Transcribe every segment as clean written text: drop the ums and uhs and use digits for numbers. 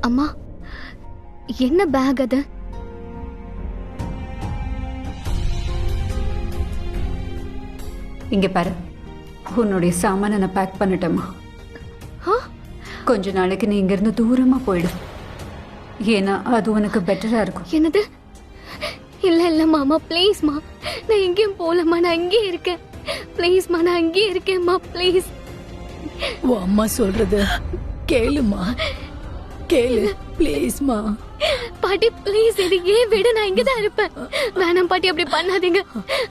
அம்மா, என்ன பேக் அது? இங்க பாரு, உன்னுடைய சாமான நான் பேக் பண்ணிட்டேம்மா. கொஞ்ச நாளைக்கு நீ இங்க இருந்து தூரமா போயிடு. ஏன்னா அது உனக்கு பெட்டரா இருக்கும். என்னது? இல்ல இல்ல மாமா, ப்ளீஸ்மா, நான் எங்கேயும் போலமா, நான் இங்கே இருக்கேன். ப்ளீஸ்மா, நான் இங்கே இருக்கேன்மா, ப்ளீஸ். உன் அம்மா சொல்றது கேளுமா, கேளு ப்ளீஸ்மா. பாட்டி ப்ளீஸ், இது ஏன் விடு, நான் இங்கதான் இருப்பேன். வேணாம் பாட்டி, அப்படி பண்ணாதீங்க.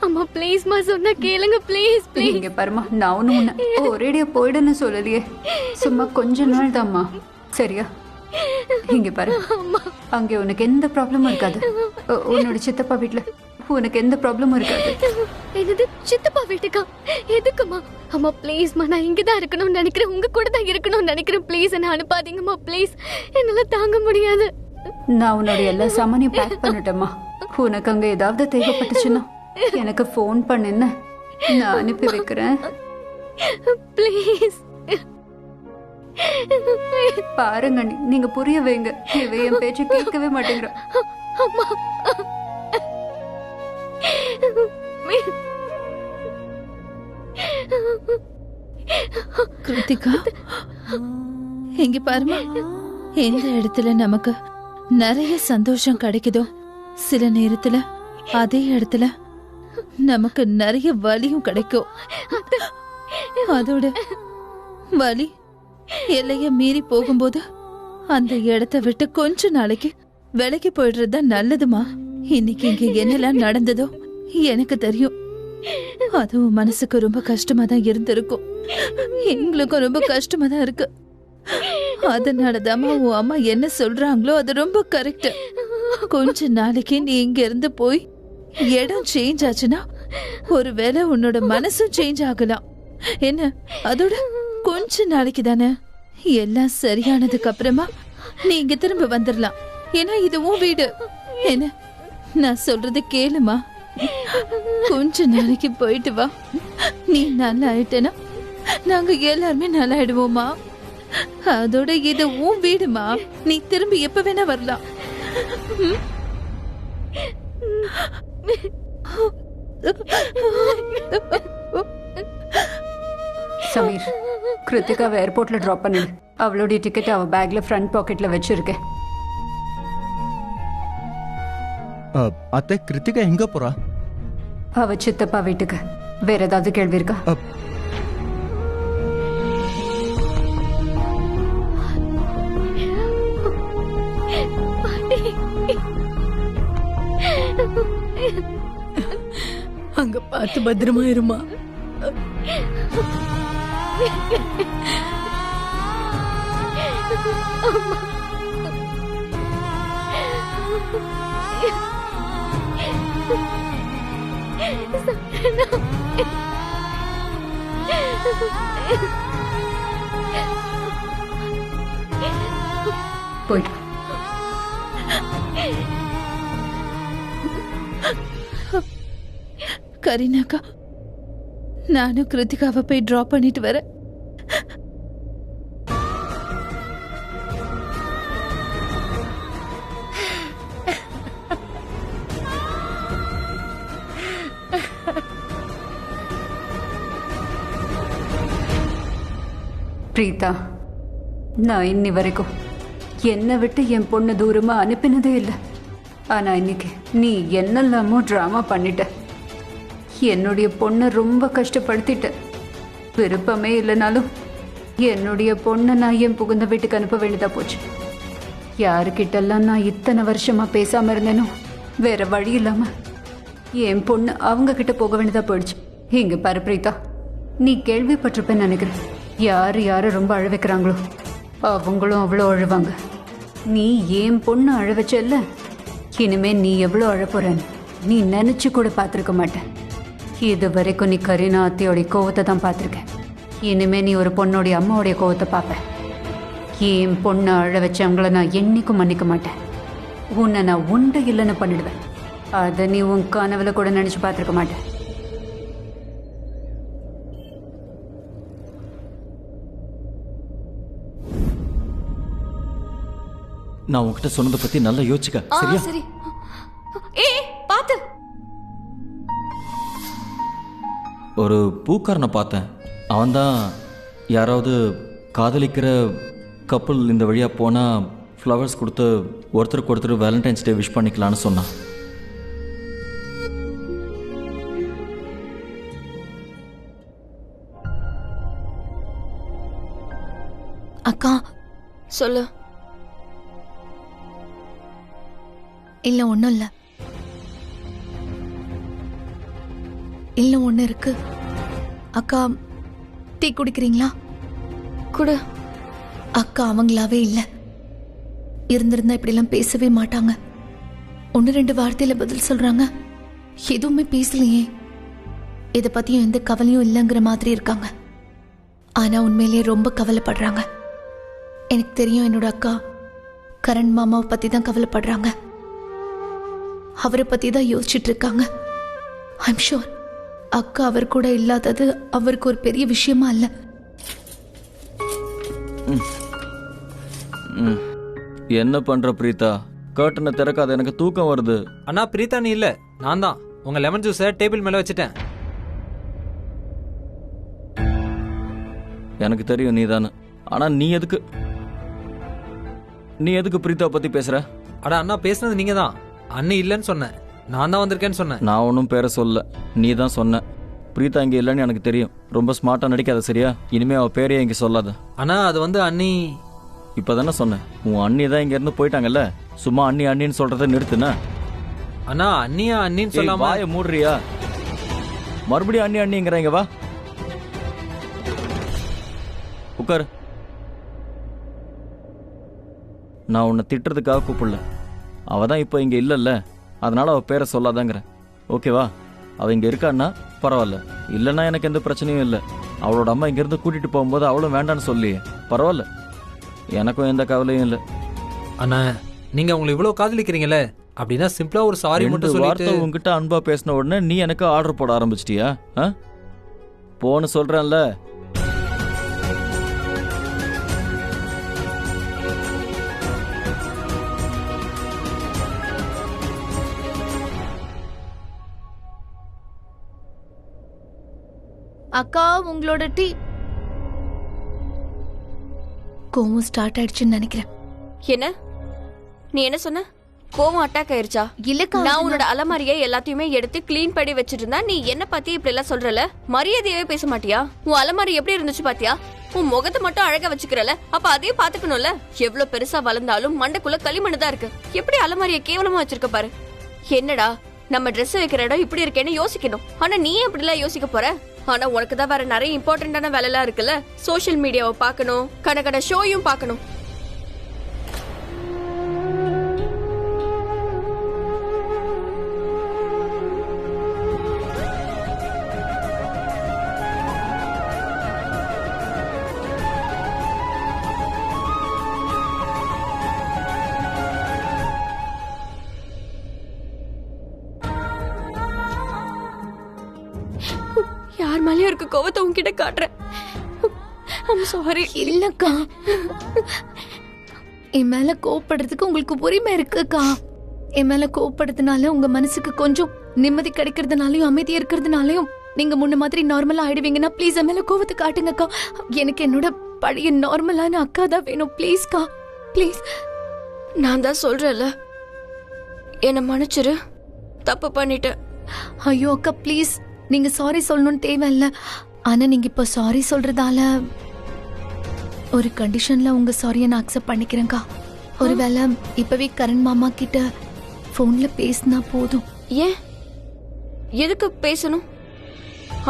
அம்மா ப்ளீஸ்மா, சொன்னா கேளுங்க ப்ளீஸ் ப்ளீஸ். இங்க பாருமா, நான் ஒண்ணு உன்னை ஒரேடியா போயிடுன்னு சொல்லலையே, சும்மா கொஞ்ச நாள் தான்மா, சரியா? இங்க பாரு, அங்க உனக்கு எந்த ப்ராப்ளமும் இருக்காது. உன்னோட சித்தப்பா வீட்டுல உனக்கு எந்த ப்ராப்ளமும் இருக்காது. என்னது, சித்தப்பா வீட்டுக்கா? எதுக்குமா? அம்மா ப்ளீஸ்மா, நான் இங்கதான் இருக்கணும்னு நினைக்கிறேன், உங்க கூட தான் இருக்கணும்னு நினைக்கிறேன். ப்ளீஸ் என்ன அனுப்பாதீங்கம்மா ப்ளீஸ், என்னால தாங்க முடியாது. நான் உன்னோட எல்லா சாமானையும் பேக் பண்ணிட்டேம்மா. உனக்கு அங்க ஏதாவது தேவைப்பட்டுச்சுன்னா எனக்கு ஃபோன் பண்ணுன்னு, நான் அனுப்பி வைக்கிறேன். ப்ளீஸ் பாருங்க, நீங்க புரிய வைங்க. இவ என் பேச்சு கேட்கவே மாட்டேங்கிற. அம்மா, கிருத்திகா, இங்க பாருமா, எந்த இடத்துல நமக்கு நிறைய சந்தோஷம் கிடைக்குதோ சில நேரத்துல அதே இடத்துல நமக்கு நிறைய வலியும் கிடைக்கும். அதோட வலி எல்லைய மீறி போகும்போது அந்த இடத்தை விட்டு கொஞ்ச நாளைக்கு விலகி போயிடுறதுதான் நல்லதுமா. இன்னைக்கு இங்க என்னெல்லாம் நடந்ததோ எனக்கு தெரியும். அதுவும் மனசுக்கு ரொம்ப கஷ்டமா தான் இருந்திருக்கும், எங்களுக்கும் ரொம்ப கஷ்டமா தான் இருக்கு. அதனாலதான் உன் அம்மா என்ன சொல்றாங்களோ அது ரொம்ப கரெக்ட். கொஞ்ச நாளைக்கு நீ இங்க இருந்து போய் இடம் சேஞ்ச் ஆச்சுன்னா ஒருவேளை உன்னோட மனசும் சேஞ்ச் ஆகலாம். என்ன, அதோட கொஞ்ச நாளைக்கு தானே, எல்லாம் சரியானதுக்கு அப்புறமா நீ இங்க திரும்ப வந்துடலாம். ஏன்னா இது உன் வீடு. என்ன, நான் சொல்றது கேளுமா, கொஞ்ச நாளைக்கு போயிட்டு வா. நீ நல்லா ஆயிட்டேனா நாங்க எல்லாருமே நல்லா ஆயிடுவோமா. அதோட இது உன் வீடுமா, நீ திரும்பி எப்ப வேணா வரலாம். சமீர், கிருத்திகாவை ஏர்போர்ட்ல டிராப் பண்ணிடு. அவளுடைய டிக்கெட் அவ பேக்ல ஃப்ரண்ட் பாக்கெட்ல வச்சிருக்கேன். அத்தை, கிருத்திகா எங்க போறா? அவ சித்தப்பா வீட்டுக்கு. வேற ஏதாவது கேள்வி இருக்கா? அங்க பார்த்து பத்திரமா இருமா. போயிட்டு கரீனாக்கா, நானும் கிருத்திகாவை போய் டிராப் பண்ணிட்டு வரேன். பிரீதா, நான் இன்னி வரைக்கும் என்னை விட்டு என் பொண்ணு தூரமா அனுப்பினதே இல்லை. ஆனா இன்னைக்கு நீ என்னெல்லாமோ டிராமா பண்ணிட்ட. என்னுடைய பொண்ணை ரொம்ப கஷ்டப்படுத்திட்ட. விருப்பமே இல்லைனாலும் என்னுடைய பொண்ணை நான் என் புகுந்த வீட்டுக்கு அனுப்ப வேண்டியதா போச்சு. யாருக்கிட்டெல்லாம் நான் இத்தனை வருஷமா பேசாம இருந்தேனோ வேற வழி இல்லாம என் பொண்ணு அவங்க கிட்ட போக வேண்டியதா போயிடுச்சு. இங்க பாரு பிரீதா, நீ கேள்விப்பட்டிருப்பேன்னு நினைக்கிறேன். யாரு யாரு ரொம்ப அழ வைக்கிறாங்களோ அவங்களும் அவ்வளோ அழுவாங்க. நீ என் பொண்ணு அழ வச்சல்ல, இனிமே நீ எவ்வளோ அழப்போறன்னு நீ நினைச்சு கூட பார்த்துருக்க மாட்டேன். இது வரைக்கும் நீ கரீனா அத்தையோடைய கோவத்தை தான் பார்த்துருக்கேன். இனிமே நீ ஒரு பொண்ணோடைய அம்மாவுடைய கோவத்தை பார்ப்பேன். என் பொண்ணை அழ வச்சவங்கள நான் என்னைக்கும் மன்னிக்க மாட்டேன். உன்னை நான் உண்டு இல்லைன்னு பண்ணிடுவேன். அதை நீ உன் கனவுல கூட நினைச்சு பார்த்துருக்க மாட்டேன். நான் உன்கிட்ட சொன்னதை பத்தி நல்லா யோசிச்சுக்க, சரியா? சரி. ஏய் பாத்து. ஒரு பூக்காரனை பார்த்தேன். அவன்தான் யாராவது காதலிக்கிற கப்பல் இந்த வழியா போனா ஃப்ளவர்ஸ் கொடுத்து ஒருத்தருக்கு ஒருத்தர் வேலண்டைன்ஸ் டே விஷ் பண்ணிக்கலான்னு சொன்னான். அக்கா சொல்லு. இல்ல ஒண்ணும் இல்ல. இல்ல ஒண்ணு இருக்கு. அக்கா டீ குடிக்கிறீங்களா? குடு. அக்கா அவங்களாவே இல்ல. இருந்திருந்தா இப்படி எல்லாம் பேசவே மாட்டாங்க. 1-2 வார்த்தையில பதில் சொல்றாங்க. எதுவுமே பேசலையே. இத பத்தியும் எந்த கவலையும் இல்லைங்கிற மாதிரி இருக்காங்க. ஆனா உண்மையிலேயே ரொம்ப கவலைப்படுறாங்க. எனக்கு தெரியும் என்னோட அக்கா கரண் மாமாவை பத்தி தான் கவலைப்படுறாங்க. அவரை பத்தி தான் யோசிச்சுட்டு இருக்காங்க. ஐம் ஷூர் அக்கா அவர் கூட இல்லாதது அவருக்கு ஒரு பெரிய விஷயமா இல்ல. என்ன பண்ற பிரீதா? கர்ட்டனை திறக்காத, எனக்கு தூக்கம் வருது. அண்ணா பிரீதா நீ இல்ல, நான் தான். உங்க லெமன் ஜூஸை டேபிள் மேல வச்சுட்டேன். எனக்கு தெரியும் நீதானு. ஆனா நீ எதுக்கு பிரீதா பத்தி பேசுற? அட அண்ணா பேசுனது நீங்க தான். அண்ணி இல்லைன்னு சொன்னேன், நான் தான் வந்திருக்கேன்னு சொன்னேன். நான் ஒன்றும் பேரை சொல்ல, நீ தான் சொன்ன. பிரீதா இங்கே இல்லைன்னு எனக்கு தெரியும். ரொம்ப ஸ்மார்ட்டாக நடிக்காத, சரியா? இனிமே அவள் பேரையே இங்கே சொல்லாத. அண்ணா அது வந்து அண்ணி. இப்போ தானே சொன்னேன், உன் அண்ணி தான் இங்கேருந்து போயிட்டாங்கல்ல. சும்மா அண்ணி அண்ணின்னு சொல்கிறத நிறுத்துன. அண்ணா அண்ணியா அண்ணின்னு சொல்லாம வாயை மூடுறியா? மறுபடியும் அண்ணி அண்ணிங்கிறாங்க. வா உட்காரு. நான் உன்னை திட்டுறதுக்காக கூப்பிடல. அவள் தான் இப்போ இங்கே இல்லைல்ல, அதனால அவள் பேரை சொல்லாதாங்கிறேன். ஓகேவா? அவள் இங்கே இருக்கான்னா பரவாயில்ல, இல்லைன்னா எனக்கு எந்த பிரச்சனையும் இல்லை. அவளோட அம்மா இங்கேருந்து கூட்டிகிட்டு போகும்போது அவளும் வேண்டான்னு சொல்லியே, பரவாயில்ல, எனக்கும் எந்த கவலையும் இல்லை. அண்ணா நீங்க உங்களை இவ்வளவு காதலிக்கிறீங்களே, அப்படின்னா சிம்பிளா ஒரு சாரி மட்டும் சொல்லிட்டு. உங்ககிட்ட அன்பா பேசின உடனே நீ எனக்கு ஆர்டர் போட ஆரம்பிச்சிட்டியா? போன்னு சொல்றேன்ல. அக்கா உங்களோட டீ. கோவம் ஸ்டார்ட் ஆயிடுச்சுன்னு நினைக்கிறேன். என்ன நீ என்ன சொன்ன? கோவம் அட்டாக் ஆயிருச்சா? இல்லக்கா, நான் உன்னோட அலமாரியை எல்லாத்தையுமே எடுத்து கிளீன் பண்ணி வச்சிட்டு இருந்தா நீ என்ன பத்தி இப்படி எல்லாம் சொல்றல? மரியாதையாவே பேச மாட்டியா? உன் அலமாரி எப்படி இருந்துச்சு பாத்தியா? உன் முகத்தை மட்டும் அழகா வச்சுக்கிறல, அப்ப அதையும் பாத்துக்கணும்ல. எவ்வளவு பெருசா வளர்ந்தாலும் மண்டைக்குள்ள களிமண்ணு தான் இருக்கு. எப்படி அலமாரியை கேவலமா வச்சிருக்க பாரு. என்னடா நம்ம ட்ரெஸ் வைக்கிற இடம் இப்படி இருக்கேன்னு யோசிக்கணும். ஆனா நீ எப்படி எல்லாம் யோசிக்க போற? ஆனா உனக்கு தான் வேற நிறைய இம்பார்ட்டன்டான வேலை எல்லாம் இருக்குல்ல. சோசியல் மீடியாவை பாக்கணும், கணக்கட ஷோயும் பாக்கணும். யார் மேலயும் இருக்க கோவத்தை உன்கிட்ட காட்டுறேன். I'm sorry. இல்லக்கா, என் மேல கோவப்படுறதுக்கு உங்களுக்கு உரிமை இருக்குக்கா. என் மேல கோவப்படுறதுனால உங்க மனசுக்கு கொஞ்சம் நிம்மதி கிடைக்கிறதுனாலயும் அமைதியா இருக்கிறதுனாலயும் நீங்க முன்ன மாதிரி நார்மலா ஆயிடுவீங்கன்னா ப்ளீஸ் என் மேல கோவத்தை காட்டுங்கக்கா. எனக்கு என்னோட பழைய நார்மலான அக்கா தான் வேணும். ப்ளீஸ்க்கா, ப்ளீஸ். நான் தான் சொல்றேன்ல, என்ன மன்னிச்சிரு, தப்பு பண்ணிட்டேன். ஐயோ அக்கா ப்ளீஸ், நீங்க சாரி சொல்லணும்னு தேவையில்ல. ஆனா நீங்க இப்ப சாரி சொல்றதால ஒரு கண்டிஷன்ல உங்க சாரியை நான் அக்செப்ட் பண்ணிக்கிறேன்க்கா. ஒருவேளை இப்பவே கரண் மாமா கிட்ட போன்ல பேசினா போதும். ஏன் எதுக்கு பேசணும்?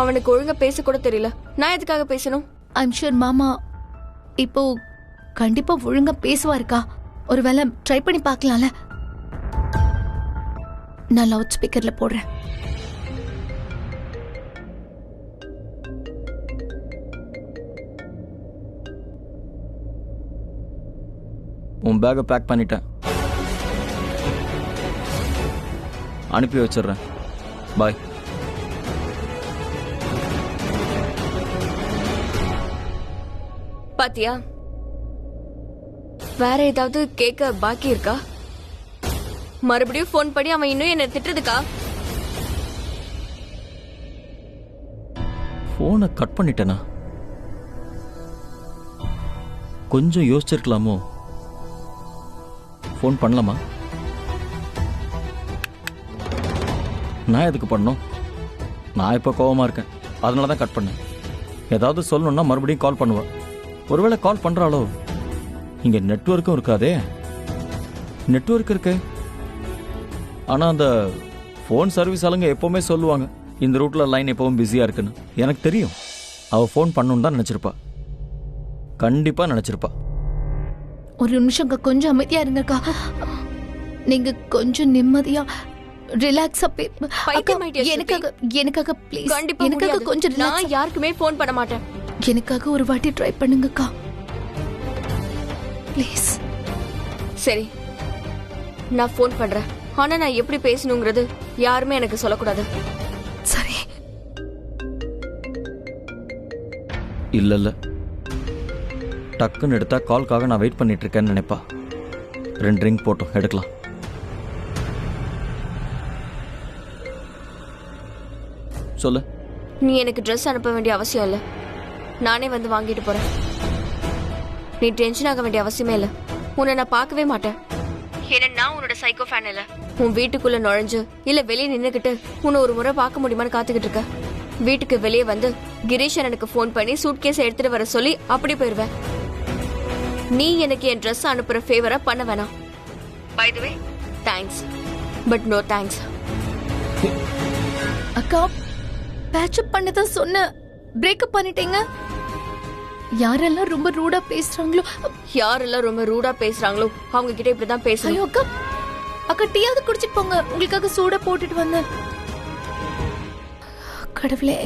அவனுக்கு ஒழுங்கா பேச கூட தெரியல, நான் எதுக்காக பேசணும்? ஐம் ஷூர் மாமா இப்போ கண்டிப்பா ஒழுங்கா பேசுவாருக்கா. ஒருவேளை ட்ரை பண்ணி பார்க்கலாம்ல. நான் லவுட் ஸ்பீக்கர்ல போடுறேன். உன் பேக்கை பேக் பண்ணிட்டேன், அனுப்பி வச்சிடுறேன். பாய். பாத்தியா, வேற ஏதாவது கேட்க பாக்கி இருக்கா? மறுபடியும் ஃபோன் பண்ணி அவன் இன்னும் என்ன திட்டுறதுக்கா? ஃபோனை கட் பண்ணிட்டேனா? கொஞ்சம் யோசிச்சிருக்கலாமோ? ஃபோன் பண்ணலாமா? நான் எதுக்கு பண்ணோம்? நான் இப்போ கோவமா இருக்கேன், அதனால தான் கட் பண்ணேன். ஏதாவது சொல்லணும்னா மறுபடியும் கால் பண்ணுவேன். ஒருவேளை கால் பண்றாளோ? இங்க நெட்வொர்க்கும் இருக்காதே. நெட்வொர்க் இருக்கு, ஆனா அந்த ஃபோன் சர்வீஸ் ஆளுங்க எப்பவுமே சொல்லுவாங்க இந்த ரூட்ல லைன் எப்பவும் பிஸியா இருக்குன்னு. எனக்கு தெரியும் அவ ஃபோன் பண்ணணும்னு தான் நினைச்சிருப்பா. கண்டிப்பா நினைச்சிருப்பா. ஒரு நிமிஷம் கொஞ்சம் அமைதியா இருங்கக்கா. நீங்க கொஞ்சம் நிம்மதியா ரிலாக்ஸா எனக்காக ப்ளீஸ். கண்டிப்பா எனக்காக முடியாது. கொஞ்சம் relax. நான் யாருக்குமே ஃபோன் பண்ண மாட்டேன். எனக்காக ஒரு வாட்டி ட்ரை பண்ணுங்கக்கா ப்ளீஸ். சரி, நான் ஃபோன் பண்றேன். ஆனா நான் எப்படி பேசணுங்கிறது யாருமே எனக்கு சொல்லக்கூடாது. சரி. இல்ல இல்ல, டக்குன்னு எடுத்தா கால்காக நான் வெயிட் பண்ணிட்டு இருக்கேன்னு நினைப்பா. 2 ரிங் போட்டோம், எடுக்கலாம். சொல்லு. நீ எனக்கு ட்ரெஸ் அனுப்ப வேண்டிய அவசியம் இல்ல, நானே வந்து வாங்கிட்டு போறேன். நீ டென்ஷன் ஆக வேண்டிய அவசியமே இல்ல. உன்னை நான் பார்க்கவே மாட்டேன். ஏன்னா நான் உன்னோட சைக்கோ ஃபேன் இல்ல. உன் வீட்டுக்குள்ள நுழைஞ்சு இல்ல வெளியே நின்னுக்கிட்டு உன்னை ஒரு முறை பார்க்க முடியுமான்னு காத்துக்கிட்டு இருக்க. வீட்டுக்கு வெளியே வந்து கிரீஷ் எனக்கு ஃபோன் பண்ணி சூட்கேஸ் எடுத்துட்டு வர சொல்லி அப்படி போயிருவேன். நீ எனக்கு என் ட்ரெஸ் அனுப்புற ஃபேவரா பண்ண வேணாம். By the way, thanks but no thanks. அக்கா, பேட்சப் பண்ணதா சொன்ன, பிரேக்கப் பண்ணிட்டீங்க. யாரெல்லாம் ரொம்ப ரூடா பேசுறாங்களோ, யாரெல்லாம் ரொம்ப ரூடா பேசுறாங்களோ அவங்க கிட்ட இப்படிதான் பேசணும். ஐயோ அக்கா, அக்கா டீயாவது குடிச்சிட்டு போங்க. உங்களுக்காக சூடா போட்டுட்டு வந்தேன். கடவுளே.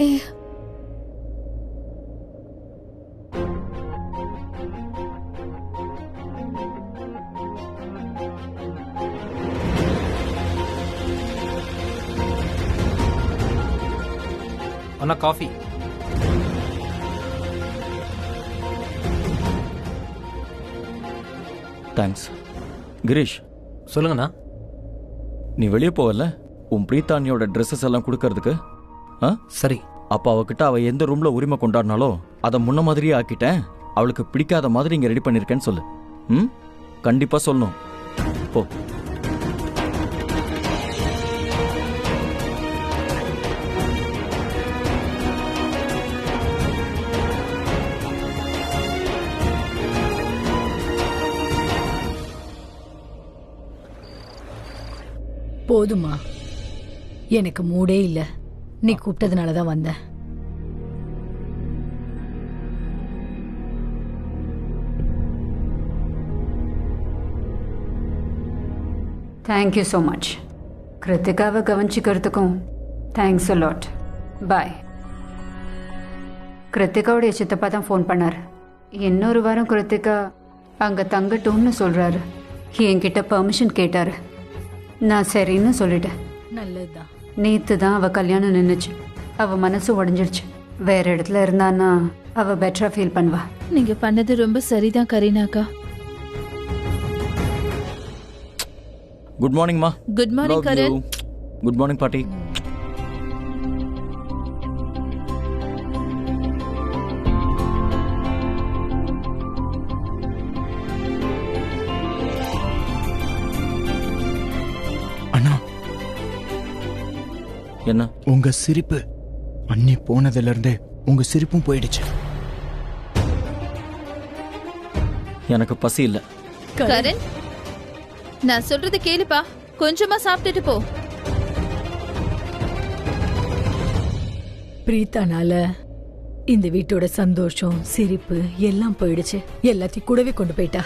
அண்ணா காஃபி. தேங்க்ஸ். கிரீஷ், சொல்லுங்கண்ணா. நீ வெளியே போவல உன் பிரீத்தானியோட ட்ரெஸ்ஸஸ் எல்லாம் கொடுக்கறதுக்கு? சரி. அப்போ அவகிட்ட அவ எந்த ரூம்ல உரிமை கொண்டாடினாலோ அதை முன்ன மாதிரியே ஆக்கிட்டேன். அவளுக்கு பிடிக்காத மாதிரி இங்க ரெடி பண்ணிருக்கேன்னு சொல்லு. ம், கண்டிப்பா சொல்லணும். போ. போதுமா, எனக்கு மூடே இல்ல. நீ கூப்பிட்டதுனாலதான் வந்தேன். Thank you so much. கிருத்திகாவை கவனிச்சுக்கிறதுக்கும் தேங்க்ஸ் அ லாட். பாய். கிருத்திகாவுடைய சித்தப்பா தான் ஃபோன் பண்ணார். இன்னொரு வாரம் கிருத்திகா அங்கே தங்கட்டும்னு சொல்கிறாரு. என்கிட்ட பர்மிஷன் கேட்டார். நான் சரின்னு சொல்லிட்டேன். நல்லதுதான். நேற்று தான் அவள் கல்யாணம் நின்றுச்சு. அவள் மனசு உடஞ்சிருச்சு. வேற இடத்துல இருந்தான்னா அவள் பெட்டராக ஃபீல் பண்ணுவா. நீங்க பண்ணது ரொம்ப சரிதான் கரீனாக்கா. குட் மார்னிங்மா. Good morning Karan. Good morning பாட்டி. அண்ணா, என்ன? உங்க சிரிப்பு அண்ணி போனதுல இருந்தே உங்க சிரிப்பும் போயிடுச்சு. எனக்கு பசி இல்ல. கரண், நான் சொல்றது கேளுப்பா. கொஞ்சமா சாப்பிட்டுட்டு போ. பிரீத்தானால இந்த வீட்டோட சந்தோஷம், சிரிப்பு எல்லாம் போயிடுச்சு. எல்லாத்தையும் கூடவே கொண்டு போயிட்டா.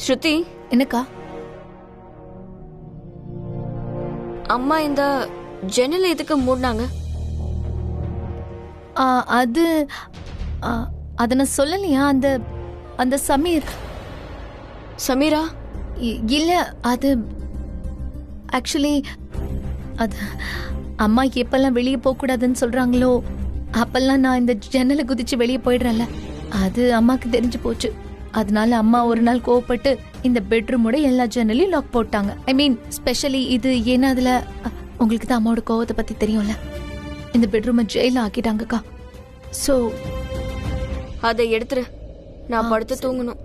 ஸ்ருதி, என்னக்கா? அம்மா இந்த ஜன்னல் எதுக்கு மூடினாங்க? அது அத நான் சொல்லலையா? அந்த அந்த சமீரா? இல்ல, அது ஆக்சுவலி அது அம்மா எப்பெல்லாம் வெளியே போக கூடாதுன்னு சொல்றாங்களோ அப்பெல்லாம் நான் இந்த ஜன்னலை குதிச்சு வெளியே போயிடுறேன்ல, அது அம்மாக்கு தெரிஞ்சு போச்சு. அதனால அம்மா ஒரு நாள் கோவப்பட்டு இந்த பெட்ரூமோட எல்லா ஜன்னலையும் லாக் போட்டாங்க. ஐ மீன் ஸ்பெஷலி இது ஏன்னா அதுல உங்களுக்கு தான் அம்மாவோட கோவத்தை பத்தி தெரியும்ல, இந்த பெட்ரூமை ஜெயில ஆக்கிட்டாங்கக்கா. சோ அதை எடுத்துரு, நான் படுத்து தூங்கணும்.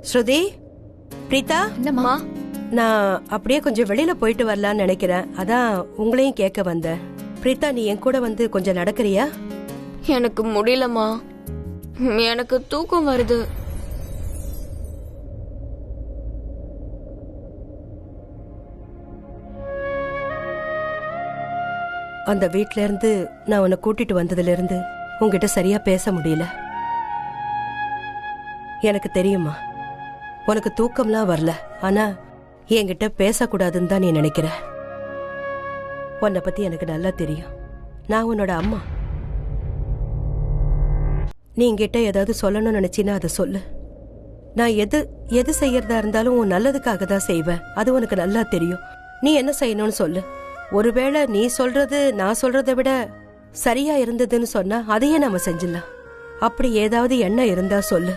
ஸ்ருதி, பிரீதா, என்னம்மா? நான் அப்படியே கொஞ்சம் வெளியில போயிட்டு வரலான்னு நினைக்கிறேன். அதான் உங்களையும் கேட்க வந்தேன். பிரீதா, நீ என் கூட வந்து கொஞ்சம் நடக்கறியா? எனக்கு முடியலம்மா, எனக்கு தூக்கம் வருது. அந்த வீட்ல இருந்து நான் உன்னை கூட்டிட்டு வந்ததுல இருந்து உன்கிட்ட சரியா பேச முடியல. எனக்கு தெரியுமா, உனக்கு தூக்கம்லாம் வரல. ஆனா என்கிட்ட பேசக்கூடாதுன்னு தான் நீ நினைக்கிற. உன்னை பத்தி எனக்கு நல்லா தெரியும். நான் உன்னோட அம்மா. நீ என்கிட்ட ஏதாவது சொல்லணும்னு நினைச்சினா அதை சொல்லு. நான் எது செய்யறதா இருந்தாலும் உன் நல்லதுக்காக தான் செய்வேன். அது உனக்கு நல்லா தெரியும். நீ என்ன செய்யணும்னு சொல்லு. ஒருவேளை நீ சொல்றது நான் சொல்றதை விட சரியா இருந்ததுன்னு சொன்னா அதையே நாம செஞ்சிடலாம். அப்படி ஏதாவது எண்ணம் இருந்தா சொல்லு.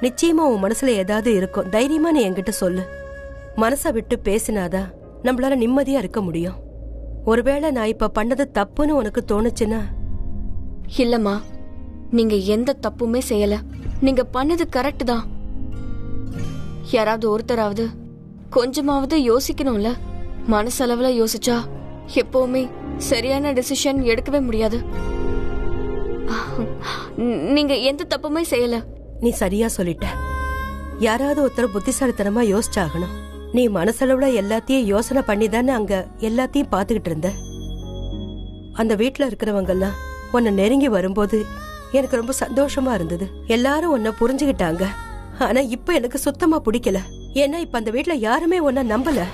நிச்சயமா உன் மனசுல ஏதாவது இருக்கும். தைரியமா நீ என்கிட்ட சொல்லு. மனசை விட்டு பேசினாதான் நம்மளால நிம்மதியா இருக்க முடியும். ஒருவேளை நான் இப்ப பண்ணது தப்புன்னு உனக்கு தோணுச்சுன்னா? இல்லம்மா, நீங்க எந்த தப்புமே செய்யல. நீங்க பண்ணது கரெக்ட் தான். யாராவது ஒருத்தராவது கொஞ்சமாவது யோசிக்கணும்ல. மனசளவுல யோசிச்சா எப்பவுமே சரியான டிசிஷன் எடுக்கவே முடியாது. நீங்க எந்த தப்புமே செய்யல. நீ சரியா சொல்லிட்ட. யாராவது ஒருத்தர் புத்திசாலித்தனமா யோசிச்சாகணும். நீ மனசளவுல எல்லாத்தையும் யோசனை பண்ணி தானே அங்க எல்லாத்தையும் பாத்துக்கிட்டு இருந்த. அந்த வீட்டுல இருக்கிறவங்க எல்லாம் உன்னை நெருங்கி வரும்போது எனக்கு ரொம்ப சந்தோஷமா இருந்தது. எல்லாரும் உன்னை புரிஞ்சுக்கிட்டாங்க. ஆனா இப்ப எனக்கு சுத்தமா பிடிக்கல. ஏன்னா இப்ப அந்த வீட்டுல யாருமே உன்னை நம்பல.